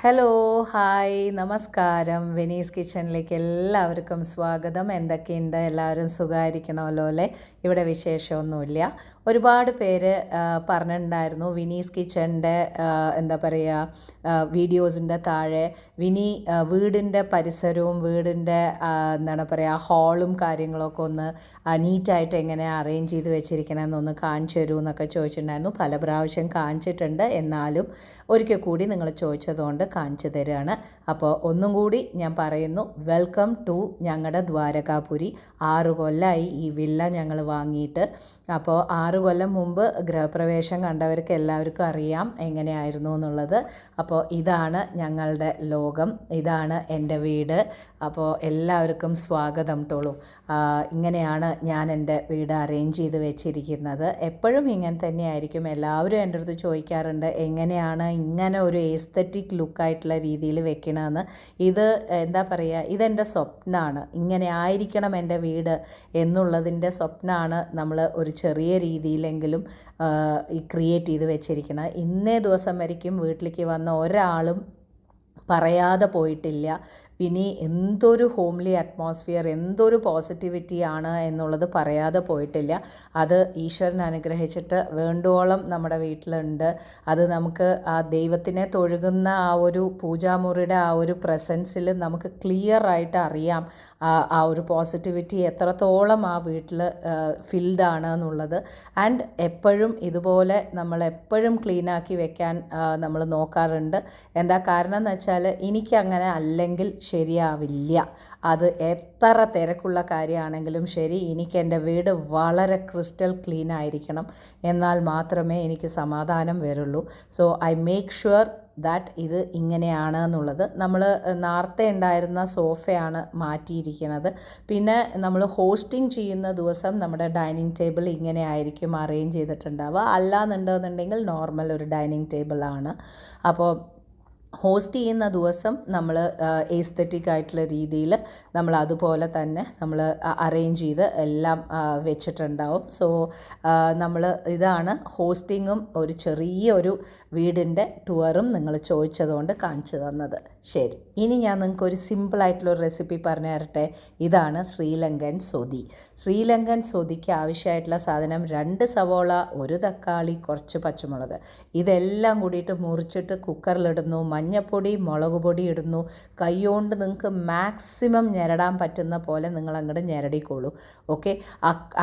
Hello, hi, നമസ്കാരം. Venice കിച്ചണിലേക്ക് എല്ലാവർക്കും സ്വാഗതം. എന്തൊക്കെയുണ്ട്? എല്ലാവരും സുഖമായിരിക്കണമല്ലോ അല്ലേ? ഇവിടെ വിശേഷമൊന്നുമില്ല. ഒരുപാട് പേര് പറഞ്ഞിട്ടുണ്ടായിരുന്നു വിനീസ് കിച്ചണിൻ്റെ എന്താ പറയുക വീഡിയോസിൻ്റെ താഴെ വീടിൻ്റെ പരിസരവും വീടിൻ്റെ എന്താണ് പറയുക ഹാളും കാര്യങ്ങളൊക്കെ ഒന്ന് നീറ്റായിട്ട് എങ്ങനെ അറേഞ്ച് ചെയ്ത് വെച്ചിരിക്കണമെന്നൊന്ന് കാണിച്ചു തരൂ എന്നൊക്കെ ചോദിച്ചിട്ടുണ്ടായിരുന്നു. പല പ്രാവശ്യം കാണിച്ചിട്ടുണ്ട്, എന്നാലും ഒരിക്കൽ കൂടി നിങ്ങൾ ചോദിച്ചതുകൊണ്ട് കാണിച്ചു തരികയാണ്. അപ്പോൾ ഒന്നും കൂടി ഞാൻ പറയുന്നു, വെൽക്കം ടു ഞങ്ങളുടെ ദ്വാരകാപുരി. 6 കൊല്ലമായി ഈ വില്ല ഞങ്ങൾ വാങ്ങിയിട്ട്. അപ്പോൾ 6 കൊല്ലം മുമ്പ് ഗൃഹപ്രവേശം കണ്ടവർക്ക് എല്ലാവർക്കും അറിയാം എങ്ങനെയായിരുന്നു എന്നുള്ളത്. അപ്പോൾ ഇതാണ് ഞങ്ങളുടെ ലോകം, ഇതാണ് എൻ്റെ വീട്. അപ്പോൾ എല്ലാവർക്കും സ്വാഗതം ടോളൂ. ഇങ്ങനെയാണ് ഞാൻ എൻ്റെ വീട് അറേഞ്ച് ചെയ്ത് വെച്ചിരിക്കുന്നത്. എപ്പോഴും ഇങ്ങനെ തന്നെയായിരിക്കും. എല്ലാവരും എൻ്റെ അടുത്ത് ചോദിക്കാറുണ്ട് എങ്ങനെയാണ് ഇങ്ങനെ ഒരു എസ്തറ്റിക് ലുക്കായിട്ടുള്ള രീതിയിൽ വെക്കണമെന്ന്. ഇത് എന്താ പറയുക, ഇതെൻ്റെ സ്വപ്നമാണ്. ഇങ്ങനെ ആയിരിക്കണം എൻ്റെ വീട് എന്നുള്ളതിൻ്റെ സ്വപ്നമാണ് നമ്മൾ ഒരു ചെറിയ രീതിയിലെങ്കിലും ക്രിയേറ്റ് ചെയ്ത് വെച്ചിരിക്കുന്നത്. ഇന്നേ ദിവസം വരയ്ക്കും വീട്ടിലേക്ക് വന്ന ഒരാളും പറയാതെ പോയിട്ടില്ല ഇനി എന്തൊരു ഹോംലി അറ്റ്മോസ്ഫിയർ, എന്തൊരു പോസിറ്റിവിറ്റിയാണ് എന്നുള്ളത് പറയാതെ പോയിട്ടില്ല. അത് ഈശ്വരൻ അനുഗ്രഹിച്ചിട്ട് വേണ്ടോളം നമ്മുടെ വീട്ടിലുണ്ട്. അത് നമുക്ക് ആ ദൈവത്തിനെ തൊഴുകുന്ന ആ ഒരു പൂജാമുറിയുടെ ആ ഒരു പ്രസൻസിൽ നമുക്ക് ക്ലിയർ ആയിട്ട് അറിയാം ആ ഒരു പോസിറ്റിവിറ്റി എത്രത്തോളം ആ വീട്ടിൽ ഫിൽഡാണ് എന്നുള്ളത്. ആൻഡ് എപ്പോഴും ഇതുപോലെ നമ്മളെപ്പോഴും ക്ലീനാക്കി വെക്കാൻ നമ്മൾ നോക്കാറുണ്ട്. എന്താ കാരണം എന്ന് വെച്ചാൽ എനിക്കങ്ങനെ അല്ലെങ്കിൽ ശരിയാവില്ല. അത് എത്ര തിരക്കുള്ള കാര്യമാണെങ്കിലും ശരി, എനിക്ക് എൻ്റെ വീട് വളരെ ക്രിസ്റ്റൽ ക്ലീൻ ആയിരിക്കണം. എന്നാൽ മാത്രമേ എനിക്ക് സമാധാനം വരുള്ളൂ. So I make sure that ഇത് ഇങ്ങനെയാണ് എന്നുള്ളത്. നമ്മൾ നേരത്തെ ഉണ്ടായിരുന്ന സോഫയാണ് മാറ്റിയിരിക്കുന്നത്. പിന്നെ നമ്മൾ ഹോസ്റ്റിംഗ് ചെയ്യുന്ന ദിവസം നമ്മുടെ ഡൈനിങ് ടേബിൾ ഇങ്ങനെ ആയിരിക്കും അറേഞ്ച് ചെയ്തിട്ടുണ്ടാവുക. അല്ലാന്നുണ്ടെന്നുണ്ടെങ്കിൽ നോർമൽ ഒരു ഡൈനിങ് ടേബിളാണ്. അപ്പോൾ ഹോസ്റ്റ് ചെയ്യുന്ന ദിവസം നമ്മൾ എസ്തറ്റിക് ആയിട്ടുള്ള രീതിയിൽ നമ്മൾ അതുപോലെ തന്നെ നമ്മൾ അറേഞ്ച് ചെയ്ത് എല്ലാം വെച്ചിട്ടുണ്ടാവും. സോ നമ്മൾ ഇതാണ് ഹോസ്റ്റിങ്ങും ഒരു ചെറിയൊരു വീടിൻ്റെ ടൂറും നിങ്ങൾ ചോദിച്ചതുകൊണ്ട് കാണിച്ചു തന്നത്. ശരി, ഇനി ഞാൻ നിങ്ങൾക്കൊരു സിമ്പിളായിട്ടുള്ളൊരു റെസിപ്പി പറഞ്ഞു തരട്ടെ. ഇതാണ് ശ്രീലങ്കൻ സൊതി. ശ്രീലങ്കൻ സൊതിക്ക് ആവശ്യമായിട്ടുള്ള സാധനം 2 സവോള, 1 തക്കാളി, കുറച്ച് പച്ചമുളക്. ഇതെല്ലാം കൂടിയിട്ട് മുറിച്ചിട്ട് കുക്കറിലിടുന്നു. മഞ്ഞൾപ്പൊടി, മുളക് പൊടി ഇടുന്നു. കൈകൊണ്ട് നിങ്ങൾക്ക് മാക്സിമം ഞെരടാൻ പറ്റുന്ന പോലെ നിങ്ങൾ അങ്ങോട്ട് ഞെരടിക്കോളൂ. ഓക്കെ,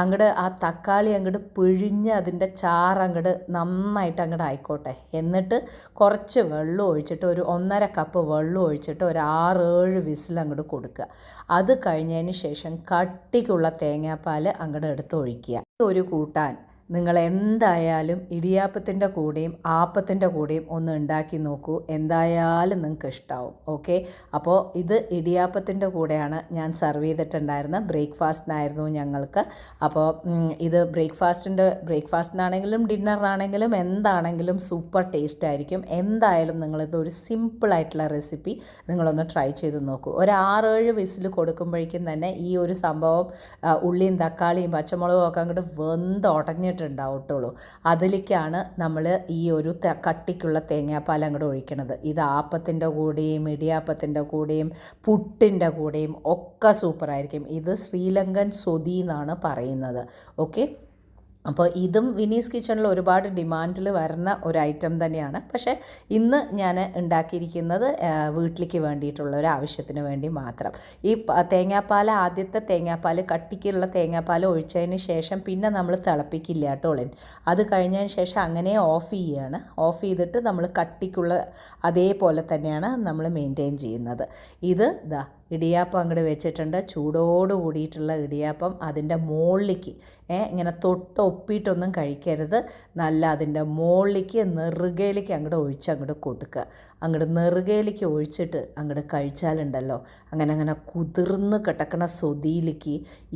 അങ്ങോട്ട് ആ തക്കാളി അങ്ങോട്ട് പിഴിഞ്ഞ് അതിൻ്റെ ചാറ് അങ്ങോട്ട് നന്നായിട്ട് അങ്ങോട്ട് ആയിക്കോട്ടെ. എന്നിട്ട് കുറച്ച് വെള്ളം ഒഴിച്ചിട്ട് ഒരു 1.5 കപ്പ് വെള്ളം ഒഴിച്ചിട്ട് ഒരു 6-7 വിസിൽ അങ്ങോട്ട് കൊടുക്കുക. അത് കഴിഞ്ഞതിന് ശേഷം കട്ടിക്കുള്ള തേങ്ങാപ്പാൽ അങ്ങോട്ട് എടുത്ത് ഒഴിക്കുക. ഒരു കൂട്ടാൻ നിങ്ങൾ എന്തായാലും ഇടിയാപ്പത്തിൻ്റെ കൂടെയും ആപ്പത്തിൻ്റെ കൂടെയും ഒന്ന് ഉണ്ടാക്കി നോക്കൂ. എന്തായാലും നിങ്ങൾക്ക് ഇഷ്ടമാവും. ഓക്കെ, അപ്പോൾ ഇത് ഇടിയാപ്പത്തിൻ്റെ കൂടെയാണ് ഞാൻ സർവ് ചെയ്തിട്ടുണ്ടായിരുന്നത്. ബ്രേക്ക്ഫാസ്റ്റിനായിരുന്നു ഞങ്ങൾക്ക്. അപ്പോൾ ഇത് ബ്രേക്ക്ഫാസ്റ്റിനാണെങ്കിലും ഡിന്നറിനാണെങ്കിലും എന്താണെങ്കിലും സൂപ്പർ ടേസ്റ്റ് ആയിരിക്കും. എന്തായാലും നിങ്ങളിതൊരു സിമ്പിളായിട്ടുള്ള റെസിപ്പി നിങ്ങളൊന്ന് ട്രൈ ചെയ്ത് നോക്കൂ. ഒരു 6-7 വിസിൽ കൊടുക്കുമ്പോഴേക്കും തന്നെ ഈ ഒരു സംഭവം ഉള്ളിയും തക്കാളിയും പച്ചമുളകും ഒക്കെ അങ്ങോട്ട് വെന്തുടഞ്ഞിട്ട് ഉണ്ടാവട്ടുള്ളൂ. അതിലേക്കാണ് നമ്മൾ ഈ ഒരു കട്ടിക്കുള്ള തേങ്ങാപ്പാൽ അങ്ങോട്ട് ഒഴിക്കണത്. ഇത് ആപ്പത്തിൻ്റെ കൂടെയും ഇടിയാപ്പത്തിൻ്റെ കൂടെയും പുട്ടിൻ്റെ കൂടെയും ഒക്കെ സൂപ്പറായിരിക്കും. ഇത് ശ്രീലങ്കൻ സൊതി എന്നാണ് പറയുന്നത്. ഓക്കെ, അപ്പോൾ ഇതും വിനീസ് കിച്ചണിൽ ഒരുപാട് ഡിമാൻഡിൽ വരുന്ന ഒരു ഐറ്റം തന്നെയാണ്. പക്ഷേ ഇന്ന് ഞാൻ ഉണ്ടാക്കിയിരിക്കുന്നത് വീട്ടിലേക്ക് വേണ്ടിയിട്ടുള്ള ഒരു ആവശ്യത്തിന് വേണ്ടി മാത്രം. ഈ തേങ്ങാപ്പാൽ, ആദ്യത്തെ തേങ്ങാപ്പാൽ, കട്ടിക്കുള്ള തേങ്ങാപ്പാൽ ഒഴിച്ചതിന് ശേഷം പിന്നെ നമ്മൾ തിളപ്പിക്കില്ല കേട്ടോ. അത് കഴിഞ്ഞതിന് ശേഷം അങ്ങനെ ഓഫ് ചെയ്യുകയാണ്. ഓഫ് ചെയ്തിട്ട് നമ്മൾ കട്ടിക്കുള്ള അതേപോലെ തന്നെയാണ് നമ്മൾ മെയിൻറ്റെയിൻ ചെയ്യുന്നത്. ഇത് ഇടിയാപ്പം അങ്ങോട്ട് വെച്ചിട്ടുണ്ട്. ചൂടോട് കൂടിയിട്ടുള്ള ഇടിയാപ്പം അതിൻ്റെ മുകളിലേക്ക് ഇങ്ങനെ ഒപ്പിയിട്ടൊന്നും കഴിക്കരുത്. നല്ല അതിൻ്റെ മുകളിലേക്ക് നെറുകയിലേക്ക് അങ്ങോട്ട് ഒഴിച്ച് കൊടുക്കുക. അങ്ങോട്ട് നെറുകയിലേക്ക് ഒഴിച്ചിട്ട് അങ്ങോട്ട് കഴിച്ചാലുണ്ടല്ലോ, അങ്ങനെ കുതിർന്ന് കിടക്കണ സൊതിയിലേക്ക്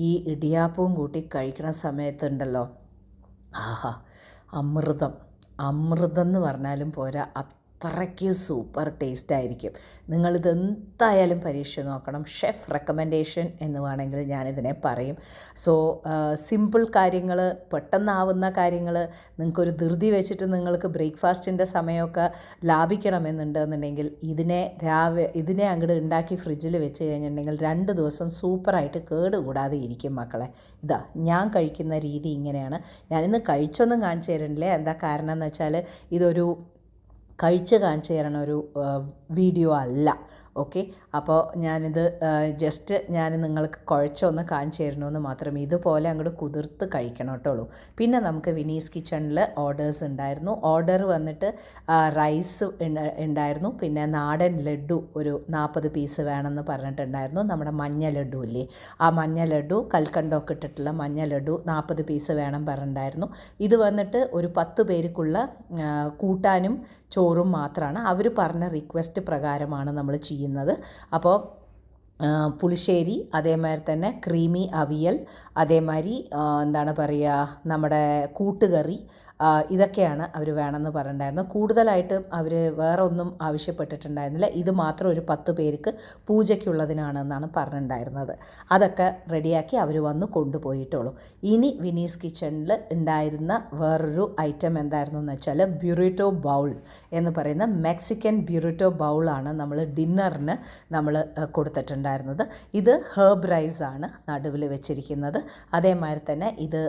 ഈ ഇടിയാപ്പവും കൂട്ടി കഴിക്കണ സമയത്തുണ്ടല്ലോ, ആഹാ, അമൃതം എന്ന് പറഞ്ഞാലും പോരാ, അത്രയ്ക്ക് സൂപ്പർ ടേസ്റ്റ് ആയിരിക്കും. നിങ്ങളിത് എന്തായാലും പരീക്ഷിച്ച് നോക്കണം. ഷെഫ് റെക്കമെൻഡേഷൻ എന്ന് വേണമെങ്കിൽ ഞാനിതിനെ പറയും. സോ സിമ്പിൾ കാര്യങ്ങൾ, പെട്ടെന്നാവുന്ന കാര്യങ്ങൾ, നിങ്ങൾക്കൊരു ധൃതി വെച്ചിട്ട് നിങ്ങൾക്ക് ബ്രേക്ക്ഫാസ്റ്റിൻ്റെ സമയമൊക്കെ ലാഭിക്കണമെന്നുണ്ടെന്നുണ്ടെങ്കിൽ ഇതിനെ അങ്ങോട്ട് ഉണ്ടാക്കി ഫ്രിഡ്ജിൽ വെച്ച് കഴിഞ്ഞിട്ടുണ്ടെങ്കിൽ 2 ദിവസം സൂപ്പറായിട്ട് കേടുകൂടാതെ ഇരിക്കും മക്കളെ. ഇതാ ഞാൻ കഴിക്കുന്ന രീതി ഇങ്ങനെയാണ്. ഞാനിന്ന് കഴിച്ചൊന്നും കാണിച്ചു തരുന്നില്ല. എന്താ കാരണം എന്ന് വെച്ചാൽ ഇതൊരു കഴിച്ച് കാണിച്ചു തരണ ഒരു വീഡിയോ അല്ല. ഓക്കെ, അപ്പോൾ ഞാനിത് ജസ്റ്റ് ഞാൻ നിങ്ങൾക്ക് കുഴച്ചൊന്ന് കാണിച്ചു തരണമെന്ന് മാത്രം. ഇതുപോലെ അങ്ങോട്ട് കുതിർത്ത് കഴിക്കണം കേട്ടോളൂ. പിന്നെ നമുക്ക് വിനീസ് കിച്ചണിൽ ഓർഡേഴ്സ് ഉണ്ടായിരുന്നു. ഓർഡർ വന്നിട്ട് റൈസ് ഉണ്ടായിരുന്നു, പിന്നെ നാടൻ ലഡ്ഡു ഒരു 40 പീസ് വേണമെന്ന് പറഞ്ഞിട്ടുണ്ടായിരുന്നു. നമ്മുടെ മഞ്ഞ ലഡ്ഡു ഇല്ലേ, ആ മഞ്ഞ ലഡ്ഡു കൽക്കണ്ടമൊക്കെ ഇട്ടിട്ടുള്ള മഞ്ഞ ലഡ്ഡു 40 പീസ് വേണം പറഞ്ഞിട്ടുണ്ടായിരുന്നു. ഇത് വന്നിട്ട് ഒരു 10 പേർക്കുള്ള കൂട്ടാനും ചോറും മാത്രമാണ്. അവർ പറഞ്ഞ റിക്വസ്റ്റ് പ്രകാരമാണ് നമ്മൾ ചെയ്യുന്നത്. അപ്പോൾ പുളിശ്ശേരി, അതേമാതിരി തന്നെ ക്രീമി അവിയൽ, അതേമാതിരി എന്താണ് പറയുക, നമ്മുടെ കൂട്ടുകറി, ഇതൊക്കെയാണ് അവർ വേണമെന്ന് പറഞ്ഞിട്ടുണ്ടായിരുന്നു. കൂടുതലായിട്ട് അവർ വേറെ ഒന്നും ആവശ്യപ്പെട്ടിട്ടുണ്ടായിരുന്നില്ല. ഇത് മാത്രം ഒരു 10 പേർക്ക് പൂജയ്ക്കുള്ളതിനാണെന്നാണ് പറഞ്ഞിട്ടുണ്ടായിരുന്നത്. അതൊക്കെ റെഡിയാക്കി അവർ വന്ന് കൊണ്ടുപോയിട്ടുള്ളൂ. ഇനി വിനീസ് കിച്ചണിൽ ഉണ്ടായിരുന്ന വേറൊരു ഐറ്റം എന്തായിരുന്നു എന്ന് വെച്ചാൽ ബ്യൂറിറ്റോ ബൗൾ എന്ന് പറയുന്ന മെക്സിക്കൻ ബ്യൂറിറ്റോ ബൗളാണ് നമ്മൾ ഡിന്നറിന് നമ്മൾ കൊടുത്തിട്ടുണ്ടായിരുന്നത്. ഇത് ഹെർബ് റൈസാണ് നടുവിൽ വെച്ചിരിക്കുന്നത്. അതേമാതിരി തന്നെ ഇത്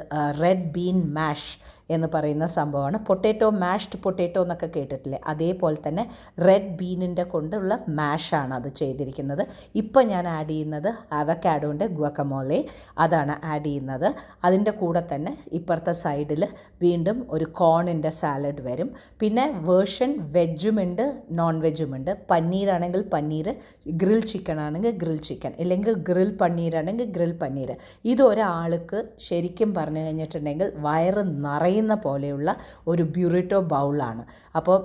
റെഡ് ബീൻ മാഷ് എന്ന് പറയുന്ന സംഭവമാണ്. മാഷ്ഡ് പൊട്ടേറ്റോ എന്നൊക്കെ കേട്ടിട്ടില്ലേ, അതേപോലെ തന്നെ റെഡ് ബീനിൻ്റെ കൊണ്ടുള്ള മാഷാണ് അത് ചെയ്തിരിക്കുന്നത്. ഇപ്പം ഞാൻ ആഡ് ചെയ്യുന്നത് അവക്കാഡോൻ്റെ ഗുവക്കമോലെ, അതാണ് ആഡ് ചെയ്യുന്നത്. അതിൻ്റെ കൂടെ തന്നെ ഇപ്പുറത്തെ സൈഡിൽ വീണ്ടും ഒരു കോണിൻ്റെ സാലഡ് വരും. പിന്നെ വേർഷൻ വെജുമുണ്ട്, നോൺ വെജുമുണ്ട്. പന്നീരാണെങ്കിൽ പന്നീർ, ഗ്രിൽ ചിക്കൻ ആണെങ്കിൽ ഗ്രിൽ ചിക്കൻ, ഇല്ലെങ്കിൽ ഗ്രിൽ പന്നീരാണെങ്കിൽ ഗ്രിൽ പന്നീർ. ഇതൊരാൾക്ക് ശരിക്കും പറഞ്ഞു കഴിഞ്ഞിട്ടുണ്ടെങ്കിൽ വയറ് നിറയുന്ന പോലെയുള്ള ഒരു ബ്യൂറിറ്റോ ബൗളാണ്. അപ്പോൾ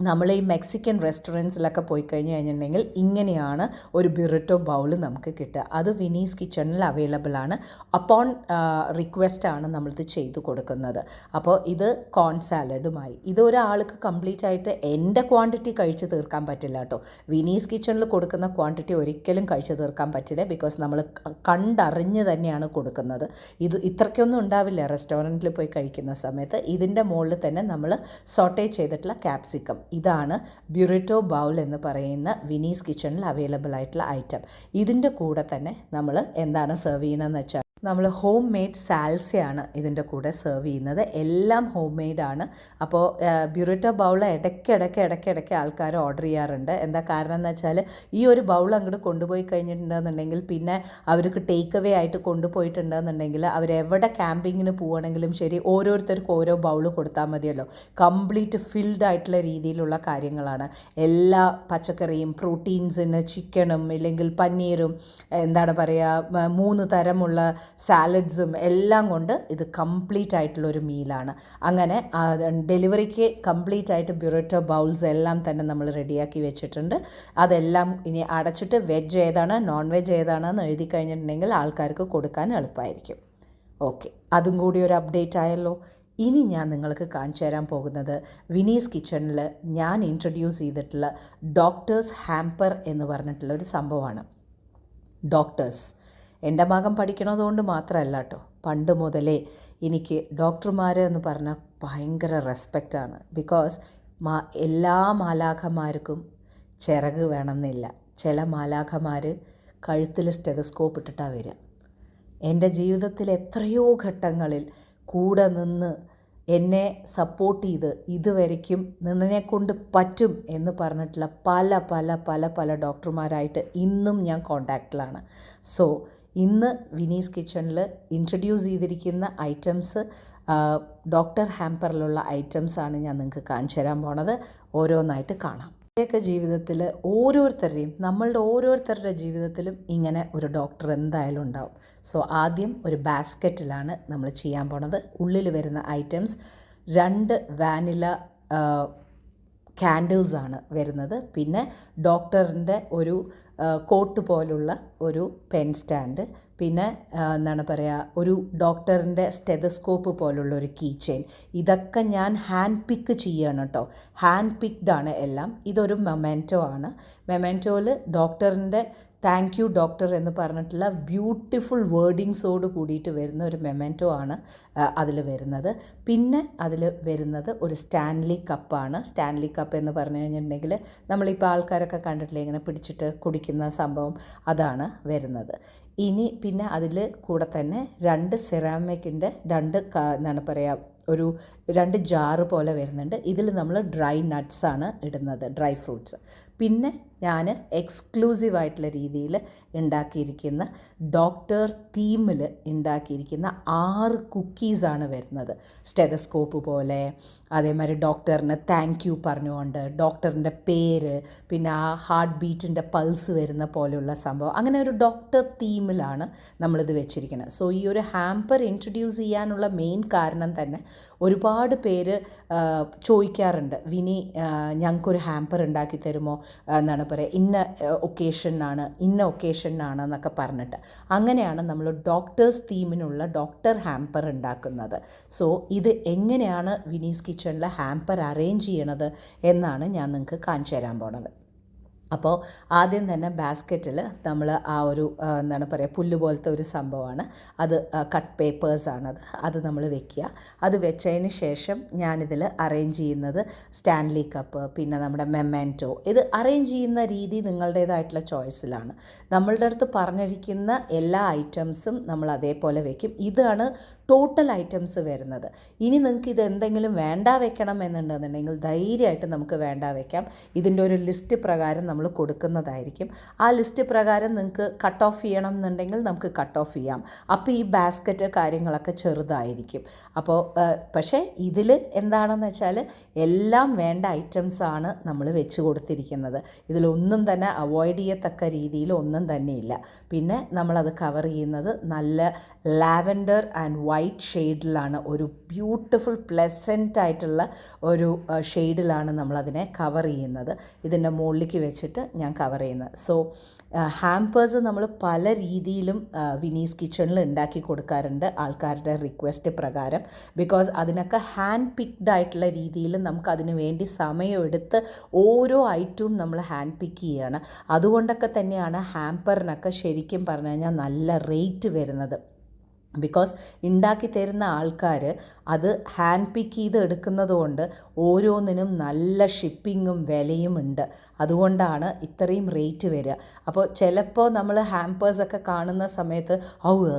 നമ്മൾ ഈ മെക്സിക്കൻ റെസ്റ്റോറൻറ്റ്സിലൊക്കെ പോയി കഴിഞ്ഞ് കഴിഞ്ഞിട്ടുണ്ടെങ്കിൽ ഇങ്ങനെയാണ് ഒരു ബ്യൂറിറ്റോ ബൗൾ നമുക്ക് കിട്ടുക. അത് വിനീസ് കിച്ചണിൽ അവൈലബിൾ ആണ്. അപ്പോൺ റിക്വസ്റ്റാണ് നമ്മളിത് ചെയ്തു കൊടുക്കുന്നത്. അപ്പോൾ ഇത് കോൺ സാലഡുമായി. ഇത് ഒരാൾക്ക് കംപ്ലീറ്റ് ആയിട്ട് എൻ്റെ ക്വാണ്ടിറ്റി കഴിച്ച് തീർക്കാൻ പറ്റില്ല കേട്ടോ. വിനീസ് കിച്ചണിൽ കൊടുക്കുന്ന ക്വാണ്ടിറ്റി ഒരിക്കലും കഴിച്ച് തീർക്കാൻ പറ്റില്ല. ബിക്കോസ് നമ്മൾ കണ്ടറിഞ്ഞ് തന്നെയാണ് കൊടുക്കുന്നത്. ഇത് ഇത്രയ്ക്കൊന്നും ഉണ്ടാവില്ല റെസ്റ്റോറൻറ്റിൽ പോയി കഴിക്കുന്ന സമയത്ത്. ഇതിൻ്റെ മുകളിൽ തന്നെ നമ്മൾ സോട്ടേ ചെയ്തിട്ടുള്ള ക്യാപ്സിക്കം, ഇതാണ് ബ്യൂറിറ്റോ ബൗൾ എന്ന് പറയുന്ന വിനീസ് കിച്ചണിൽ അവൈലബിൾ ആയിട്ടുള്ള ഐറ്റം. ഇതിൻ്റെ കൂടെ തന്നെ നമ്മൾ എന്താണ് സെർവ് ചെയ്യണമെന്ന് വെച്ചാൽ നമ്മൾ ഹോം മെയ്ഡ് സാൽസയാണ് ഇതിൻ്റെ കൂടെ സെർവ് ചെയ്യുന്നത്. എല്ലാം ഹോം മെയ്ഡാണ്. അപ്പോൾ ബ്യൂറിറ്റോ ബൗൾ ഇടയ്ക്കിടയ്ക്ക് ആൾക്കാർ ഓർഡർ ചെയ്യാറുണ്ട്. എന്താ കാരണം എന്ന് വെച്ചാൽ ഈ ഒരു ബൗൾ അങ്ങോട്ട് കൊണ്ടുപോയി കഴിഞ്ഞിട്ടുണ്ടെന്നുണ്ടെങ്കിൽ പിന്നെ അവർക്ക് ടേക്ക് അവേ ആയിട്ട് കൊണ്ടുപോയിട്ടുണ്ടെന്നുണ്ടെങ്കിൽ അവരെവിടെ ക്യാമ്പിങ്ങിന് പോവുകയാണെങ്കിലും ശരി ഓരോരുത്തർക്കും ഓരോ ബൗൾ കൊടുത്താൽ മതിയല്ലോ. കംപ്ലീറ്റ് ഫിൽഡ് ആയിട്ടുള്ള രീതിയിലുള്ള കാര്യങ്ങളാണ്. എല്ലാ പച്ചക്കറിയും, പ്രോട്ടീൻസിന് ചിക്കനും ഇല്ലെങ്കിൽ പനീറും, എന്താണ് പറയുക, 3 തരമുള്ള സാലഡ്സും എല്ലാം കൊണ്ട് ഇത് കംപ്ലീറ്റ് ആയിട്ടുള്ളൊരു മീലാണ്. അങ്ങനെ ഡെലിവറിക്ക് കംപ്ലീറ്റ് ആയിട്ട് ബ്യൂറിറ്റോ ബൗൾസ് എല്ലാം തന്നെ നമ്മൾ റെഡിയാക്കി വെച്ചിട്ടുണ്ട്. അതെല്ലാം ഇനി അടച്ചിട്ട് വെജ് ഏതാണ് നോൺ വെജ് ഏതാണെന്ന് എഴുതി കഴിഞ്ഞിട്ടുണ്ടെങ്കിൽ ആൾക്കാർക്ക് കൊടുക്കാൻ എളുപ്പമായിരിക്കും. ഓക്കെ, അതും കൂടി ഒരു അപ്ഡേറ്റ് ആയല്ലോ. ഇനി ഞാൻ നിങ്ങൾക്ക് കാണിച്ചു തരാൻ പോകുന്നത് വിനീസ് കിച്ചണിൽ ഞാൻ ഇൻട്രൊഡ്യൂസ് ചെയ്തിട്ടുള്ള ഡോക്ടേഴ്സ് ഹാമ്പർ എന്ന് പറഞ്ഞിട്ടുള്ള ഒരു സംഭവമാണ്. ഡോക്ടേഴ്സ് എൻ്റെ മകൻ പഠിക്കണതുകൊണ്ട് മാത്രമല്ല കേട്ടോ, പണ്ട് മുതലേ എനിക്ക് ഡോക്ടർമാർ എന്ന് പറഞ്ഞാൽ ഭയങ്കര റെസ്പെക്റ്റാണ്. ബിക്കോസ് എല്ലാ മാലാഖമാർക്കും ചിറക് വേണമെന്നില്ല. ചില മാലാഖമാർ കഴുത്തിൽ സ്റ്റെതസ്കോപ്പ് ഇട്ടിട്ടാണ് വരിക. എൻ്റെ ജീവിതത്തിൽ എത്രയോ ഘട്ടങ്ങളിൽ കൂടെ നിന്ന് എന്നെ സപ്പോർട്ട് ചെയ്ത് ഇതുവരയ്ക്കും നിന്നെക്കൊണ്ട് പറ്റും എന്ന് പറഞ്ഞിട്ടുള്ള പല പല പല പല ഡോക്ടർമാരായിട്ട് ഇന്നും ഞാൻ കോണ്ടാക്റ്റിലാണ്. സോ ഇന്ന് വിനീസ് കിച്ചണിൽ ഇൻട്രൊഡ്യൂസ് ചെയ്തിരിക്കുന്ന ഐറ്റംസ് ഡോക്ടർ ഹാമ്പറിലുള്ള ഐറ്റംസാണ് ഞാൻ നിങ്ങൾക്ക് കാണിച്ചു തരാൻ പോണത്. ഓരോന്നായിട്ട് കാണാം. നമ്മുടെയൊക്കെ ജീവിതത്തിൽ നമ്മളുടെ ഓരോരുത്തരുടെ ജീവിതത്തിലും ഇങ്ങനെ ഒരു ഡോക്ടർ എന്തായാലും ഉണ്ടാവും. സോ ആദ്യം ഒരു ബാസ്ക്കറ്റിലാണ് നമ്മൾ ചെയ്യാൻ പോണത്. ഉള്ളിൽ വരുന്ന ഐറ്റംസ് 2 വാനില ക്യാൻഡിൽസാണ് വരുന്നത്. പിന്നെ ഡോക്ടറിൻ്റെ ഒരു കോട്ട് പോലുള്ള ഒരു പെൻ സ്റ്റാൻഡ്, പിന്നെ എന്താണ് പറയുക, ഒരു ഡോക്ടറിൻ്റെ സ്റ്റെതസ്കോപ്പ് പോലുള്ള ഒരു കീ ചെയിൻ. ഇതൊക്കെ ഞാൻ ഹാൻഡ് പിക്ക് ചെയ്യണം കേട്ടോ. ഹാൻഡ് പിക്ഡ് ആണ് എല്ലാം. ഇതൊരു മെമെൻറ്റോ ആണ്. മെമെൻറ്റോയിൽ ഡോക്ടറിൻ്റെ താങ്ക് യു ഡോക്ടർ എന്ന് പറഞ്ഞിട്ടുള്ള ബ്യൂട്ടിഫുൾ വേർഡിങ്സോട് കൂടിയിട്ട് വരുന്ന ഒരു മെമെൻറ്റോ ആണ് അതിൽ വരുന്നത്. പിന്നെ അതിൽ വരുന്നത് ഒരു സ്റ്റാൻലി കപ്പാണ്. സ്റ്റാൻലി കപ്പ് എന്ന് പറഞ്ഞു കഴിഞ്ഞിട്ടുണ്ടെങ്കിൽ നമ്മളിപ്പോൾ ആൾക്കാരൊക്കെ കണ്ടിട്ടില്ലേ ഇങ്ങനെ പിടിച്ചിട്ട് കുടിക്കുന്ന സംഭവം, അതാണ് വരുന്നത്. ഇനി പിന്നെ അതിൽ കൂടെ തന്നെ 2 സെറാമിക്കിൻ്റെ എന്താണ് പറയുക, ഒരു 2 ജാറ് പോലെ വരുന്നുണ്ട്. ഇതിൽ നമ്മൾ ഡ്രൈ നട്ട്സാണ് ഇടുന്നത്, ഡ്രൈ ഫ്രൂട്ട്സ്. പിന്നെ ഞാൻ എക്സ്ക്ലൂസീവായിട്ടുള്ള രീതിയിൽ ഉണ്ടാക്കിയിരിക്കുന്ന ഡോക്ടർ തീമിൽ ഉണ്ടാക്കിയിരിക്കുന്ന 6 കുക്കീസാണ് വരുന്നത്. സ്റ്റെതസ്കോപ്പ് പോലെ, അതേമാതിരി ഡോക്ടറിന് താങ്ക് യു പറഞ്ഞുകൊണ്ട്, ഡോക്ടറിൻ്റെ പേര്, പിന്നെ ആ ഹാർട്ട് ബീറ്റിൻ്റെ പൾസ് വരുന്ന പോലെയുള്ള സംഭവം. അങ്ങനെ ഒരു ഡോക്ടർ തീമിലാണ് നമ്മളിത് വെച്ചിരിക്കുന്നത്. സോ ഈ ഒരു ഹാമ്പർ ഇൻട്രൊഡ്യൂസ് ചെയ്യാനുള്ള മെയിൻ കാരണം തന്നെ ഒരുപാട് പേര് ചോദിക്കാറുണ്ട്, വിനി ഞങ്ങൾക്കൊരു ഹാമ്പർ ഉണ്ടാക്കി തരുമോ, എന്താണ് പറയുക, ഇന്ന ഒക്കേഷനാണ് എന്നൊക്കെ പറഞ്ഞിട്ട്. അങ്ങനെയാണ് നമ്മൾ ഡോക്ടേഴ്സ് തീമിനുള്ള ഡോക്ടർ ഹാമ്പർ ഉണ്ടാക്കുന്നത്. സോ ഇത് എങ്ങനെയാണ് വിനീസ് കിച്ചണിൽ ഹാമ്പർ അറേഞ്ച് ചെയ്യണത് എന്നാണ് ഞാൻ നിങ്ങൾക്ക് കാണിച്ചു തരാൻ പോണത്. അപ്പോൾ ആദ്യം തന്നെ ബാസ്ക്കറ്റിൽ നമ്മൾ ആ ഒരു എന്താണ് പറയുക, പുല്ല് പോലത്തെ ഒരു സംഭവമാണ് അത്, കട്ട് പേപ്പേഴ്സാണത്, അത് നമ്മൾ വെക്കുക. അത് വെച്ചതിന് ശേഷം ഞാനിതിൽ അറേഞ്ച് ചെയ്യുന്നത് സ്റ്റാൻലി കപ്പ്, പിന്നെ നമ്മുടെ മെമെൻറ്റോ. ഇത് അറേഞ്ച് ചെയ്യുന്ന രീതി നിങ്ങളുടേതായിട്ടുള്ള ചോയ്സിലാണ്. നമ്മളുടെ അടുത്ത് പറഞ്ഞിരിക്കുന്ന എല്ലാ ഐറ്റംസും നമ്മൾ അതേപോലെ വെക്കും. ഇതാണ് ടോട്ടൽ ഐറ്റംസ് വരുന്നത്. ഇനി നിങ്ങൾക്ക് ഇത് എന്തെങ്കിലും വേണ്ട വെക്കണം എന്നുണ്ടെന്നുണ്ടെങ്കിൽ ധൈര്യമായിട്ട് നമുക്ക് വേണ്ട വെക്കാം. ഇതിൻ്റെ ഒരു ലിസ്റ്റ് പ്രകാരം നമ്മൾ കൊടുക്കുന്നതായിരിക്കും. ആ ലിസ്റ്റ് പ്രകാരം നിങ്ങൾക്ക് കട്ട് ഓഫ് ചെയ്യണം എന്നുണ്ടെങ്കിൽ നമുക്ക് കട്ട് ഓഫ് ചെയ്യാം. അപ്പോൾ ഈ ബാസ്ക്കറ്റ് കാര്യങ്ങളൊക്കെ ചെറുതായിരിക്കും. അപ്പോൾ പക്ഷേ ഇതിൽ എന്താണെന്ന് വെച്ചാൽ എല്ലാം വേണ്ട ഐറ്റംസാണ് നമ്മൾ വെച്ച് കൊടുത്തിരിക്കുന്നത്. ഇതിലൊന്നും തന്നെ അവോയ്ഡ് ചെയ്യത്തക്ക രീതിയിൽ ഒന്നും തന്നെയില്ല. പിന്നെ നമ്മളത് കവർ ചെയ്യുന്നത് നല്ല ലാവൻഡർ ആൻഡ് വൈറ്റ് ഷെയ്ഡിലാണ്, ഒരു ബ്യൂട്ടിഫുൾ പ്ലസൻ്റ് ആയിട്ടുള്ള ഒരു ഷെയ്ഡിലാണ് നമ്മളതിനെ കവർ ചെയ്യുന്നത്. ഇതിൻ്റെ മുകളിലേക്ക് വെച്ചിട്ട് ഞാൻ കവർ ചെയ്യുന്നത്. സോ ഹാമ്പേഴ്സ് നമ്മൾ പല രീതിയിലും വിനീസ് കിച്ചണിൽ ഉണ്ടാക്കി കൊടുക്കാറുണ്ട് ആൾക്കാരുടെ റിക്വസ്റ്റ് പ്രകാരം. ബിക്കോസ് അതിനൊക്കെ ഹാൻഡ് പിക്ഡ് ആയിട്ടുള്ള രീതിയിൽ നമുക്കതിന് വേണ്ടി സമയമെടുത്ത് ഓരോ ഐറ്റവും നമ്മൾ ഹാൻഡ് പിക്ക് ചെയ്യുകയാണ്. അതുകൊണ്ടൊക്കെ തന്നെയാണ് ഹാമ്പറിനൊക്കെ ശരിക്കും പറഞ്ഞു കഴിഞ്ഞാൽ നല്ല റേറ്റ് വരുന്നത്. ബിക്കോസ് ഉണ്ടാക്കി തരുന്ന ആൾക്കാർ അത് ഹാൻഡ് പിക്ക് ചെയ്ത് എടുക്കുന്നത് കൊണ്ട് ഓരോന്നിനും നല്ല ഷിപ്പിങ്ങും വിലയും ഉണ്ട്. അതുകൊണ്ടാണ് ഇത്രയും റേറ്റ് വരിക. അപ്പോൾ ചിലപ്പോൾ നമ്മൾ ഹാമ്പേഴ്സൊക്കെ കാണുന്ന സമയത്ത്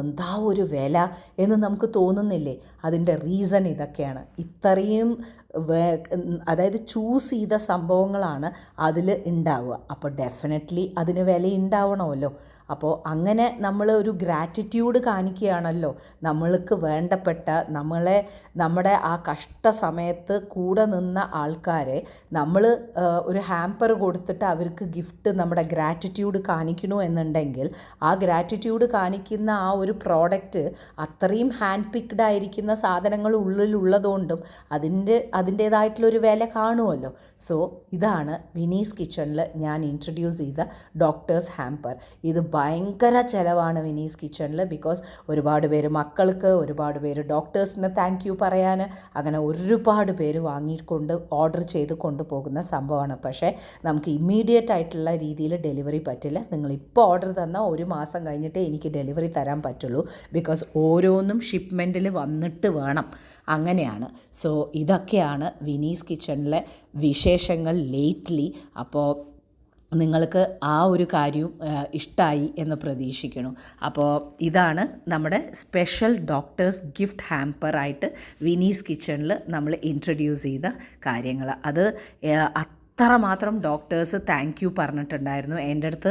എന്താ ഒരു വില എന്ന് നമുക്ക് തോന്നുന്നില്ലേ? അതിൻ്റെ റീസൺ ഇതൊക്കെയാണ്. ഇത്രയും അതായത് ചൂസ് ചെയ്ത സംഭവങ്ങളാണ് അതിൽ ഉണ്ടാവുക. അപ്പോൾ ഡെഫിനറ്റ്ലി അതിന് വില ഉണ്ടാവണമല്ലോ. അപ്പോൾ അങ്ങനെ നമ്മൾ ഒരു ഗ്രാറ്റിറ്റ്യൂഡ് കാണിക്കുകയാണല്ലോ നമ്മൾക്ക് വേണ്ടപ്പെട്ട നമ്മുടെ ആ കഷ്ട സമയത്ത് കൂടെ നിന്ന ആൾക്കാരെ നമ്മൾ ഒരു ഹാമ്പർ കൊടുത്തിട്ട് അവർക്ക് ഗിഫ്റ്റ് നമ്മുടെ ഗ്രാറ്റിറ്റ്യൂഡ് കാണിക്കണു എന്നുണ്ടെങ്കിൽ ആ ഗ്രാറ്റിറ്റ്യൂഡ് കാണിക്കുന്ന ആ ഒരു പ്രോഡക്റ്റ് അത്രയും ഹാൻഡ് പിക്ഡ് ആയിരിക്കുന്ന സാധനങ്ങൾ ഉള്ളിലുള്ളതുകൊണ്ടും അതിൻ്റേതായിട്ടുള്ളൊരു വില കാണുമല്ലോ. സോ ഇതാണ് വിനീസ് കിച്ചണിൽ ഞാൻ ഇൻട്രൊഡ്യൂസ് ചെയ്ത ഡോക്ടേഴ്സ് ഹാമ്പർ. ഇത് ഭയങ്കര ചിലവാണ് വിനീസ് കിച്ചണിൽ. ബിക്കോസ് ഒരുപാട് പേര് മക്കൾക്ക്, ഒരുപാട് പേര് ഡോക്ടേഴ്സിന് താങ്ക് യു പറയാൻ, അങ്ങനെ ഒരുപാട് പേര് വാങ്ങിക്കൊണ്ട് ഓർഡർ ചെയ്ത് കൊണ്ടുപോകുന്ന സംഭവമാണ്. പക്ഷേ നമുക്ക് ഇമ്മീഡിയറ്റ് ആയിട്ടുള്ള രീതിയിൽ ഡെലിവറി പറ്റില്ല. നിങ്ങളിപ്പോൾ ഓർഡർ തന്നാൽ 1 മാസം കഴിഞ്ഞിട്ടേ എനിക്ക് ഡെലിവറി തരാൻ പറ്റുള്ളൂ. ബിക്കോസ് ഓരോന്നും ഷിപ്മെൻറ്റിൽ വന്നിട്ട് വേണം, അങ്ങനെയാണ്. സോ ഇതൊക്കെയാണ് വിനീസ് കിച്ചണിലെ വിശേഷങ്ങൾ ലേറ്റ്ലി. അപ്പോൾ നിങ്ങൾക്ക് ആ ഒരു കാര്യം ഇഷ്ടമായി എന്ന് പ്രതീക്ഷിക്കുന്നു. അപ്പോൾ ഇതാണ് നമ്മുടെ സ്പെഷ്യൽ ഡോക്ടേഴ്സ് ഗിഫ്റ്റ് ഹാമ്പറായിട്ട് വിനീസ് കിച്ചണിൽ നമ്മൾ ഇൻട്രൊഡ്യൂസ് ചെയ്ത കാര്യങ്ങൾ. അത് അത്രമാത്രം ഡോക്ടേഴ്സ് താങ്ക് യു പറഞ്ഞിട്ടുണ്ടായിരുന്നു. എൻ്റെ അടുത്ത്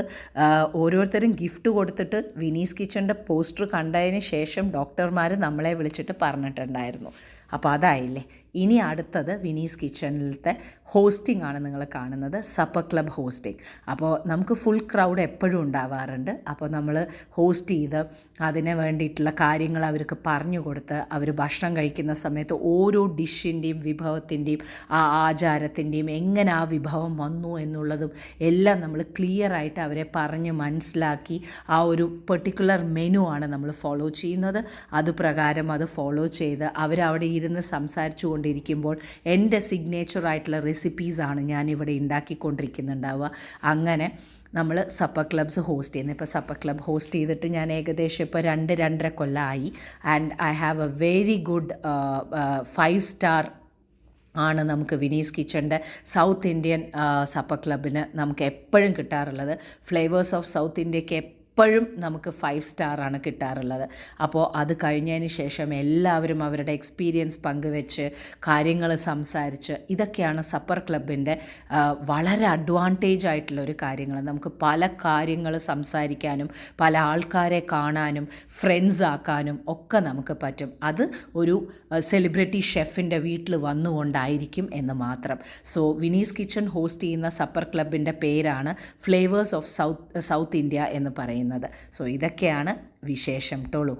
ഓരോരുത്തരും ഗിഫ്റ്റ് കൊടുത്തിട്ട് വിനീസ് കിച്ചണിൻ്റെ പോസ്റ്റർ കണ്ടതിന് ശേഷം ഡോക്ടർമാർ നമ്മളെ വിളിച്ചിട്ട് പറഞ്ഞിട്ടുണ്ടായിരുന്നു. അപ്പോൾ അതായില്ലേ, ഇനി അടുത്തത് വിനീസ് കിച്ചണിലത്തെ ഹോസ്റ്റിംഗ് ആണ് നിങ്ങൾ കാണുന്നത്, സപ്പർ ക്ലബ് ഹോസ്റ്റിംഗ്. അപ്പോൾ നമുക്ക് ഫുൾ ക്രൗഡ് എപ്പോഴും ഉണ്ടാവാറുണ്ട്. അപ്പോൾ നമ്മൾ ഹോസ്റ്റ് ചെയ്ത് അതിന് വേണ്ടിയിട്ടുള്ള കാര്യങ്ങൾ അവർക്ക് പറഞ്ഞു കൊടുത്ത് അവർ ഭക്ഷണം കഴിക്കുന്ന സമയത്ത് ഓരോ ഡിഷിൻ്റെയും വിഭവത്തിൻ്റെയും ആ ആചാരത്തിൻ്റെയും എങ്ങനെ ആ വിഭവം വന്നു എന്നുള്ളതും എല്ലാം നമ്മൾ ക്ലിയറായിട്ട് അവരെ പറഞ്ഞ് മനസ്സിലാക്കി ആ ഒരു പെർട്ടിക്കുലർ മെനു ആണ് നമ്മൾ ഫോളോ ചെയ്യുന്നത്. അതുപ്രകാരം അത് ഫോളോ ചെയ്ത് അവരവിടെ ഇരുന്ന് സംസാരിച്ചു കൊണ്ടിരിക്കുമ്പോൾ എൻ്റെ സിഗ്നേച്ചറായിട്ടുള്ള റെസിപ്പീസാണ് ഞാനിവിടെ ഉണ്ടാക്കിക്കൊണ്ടിരിക്കുന്നുണ്ടാവുക. അങ്ങനെ നമ്മൾ സപ്പർ ക്ലബ്സ് ഹോസ്റ്റ് ചെയ്യുന്നത്. ഇപ്പോൾ സപ്പർ ക്ലബ് ഹോസ്റ്റ് ചെയ്തിട്ട് ഞാൻ ഏകദേശം ഇപ്പോൾ 2-2.5 കൊല്ലമായി. And I have A very good 5 star ആണ് നമുക്ക് വിനീസ് കിച്ചൻ്റെ സൗത്ത് ഇന്ത്യൻ സപ്പർ ക്ലബിന് നമുക്ക് എപ്പോഴും കിട്ടാറുള്ളത്. ഫ്ലേവേഴ്സ് ഓഫ് സൗത്ത് ഇന്ത്യക്ക് എപ്പോഴും നമുക്ക് 5 സ്റ്റാറാണ് കിട്ടാറുള്ളത്. അപ്പോൾ അത് കഴിഞ്ഞതിന് ശേഷം എല്ലാവരും അവരുടെ എക്സ്പീരിയൻസ് പങ്കുവെച്ച് കാര്യങ്ങൾ സംസാരിച്ച്, ഇതൊക്കെയാണ് സപ്പർ ക്ലബിൻ്റെ വളരെ അഡ്വാൻറ്റേജ് ആയിട്ടുള്ളൊരു കാര്യങ്ങൾ. നമുക്ക് പല കാര്യങ്ങൾ സംസാരിക്കാനും പല ആൾക്കാരെ കാണാനും ഫ്രണ്ട്സ് ആക്കാനും ഒക്കെ നമുക്ക് പറ്റും. അത് ഒരു സെലിബ്രിറ്റി ഷെഫിൻ്റെ വീട്ടിൽ വന്നുകൊണ്ടായിരിക്കും എന്ന് മാത്രം. സോ വിനീസ് കിച്ചൺ ഹോസ്റ്റ് ചെയ്യുന്ന സപ്പർ ക്ലബിൻ്റെ പേരാണ് ഫ്ലേവേഴ്സ് ഓഫ് സൗത്ത് ഇന്ത്യ എന്ന് പറയുന്നത്. സോ ഇതൊക്കെയാണ് വിശേഷം ടോളൂ.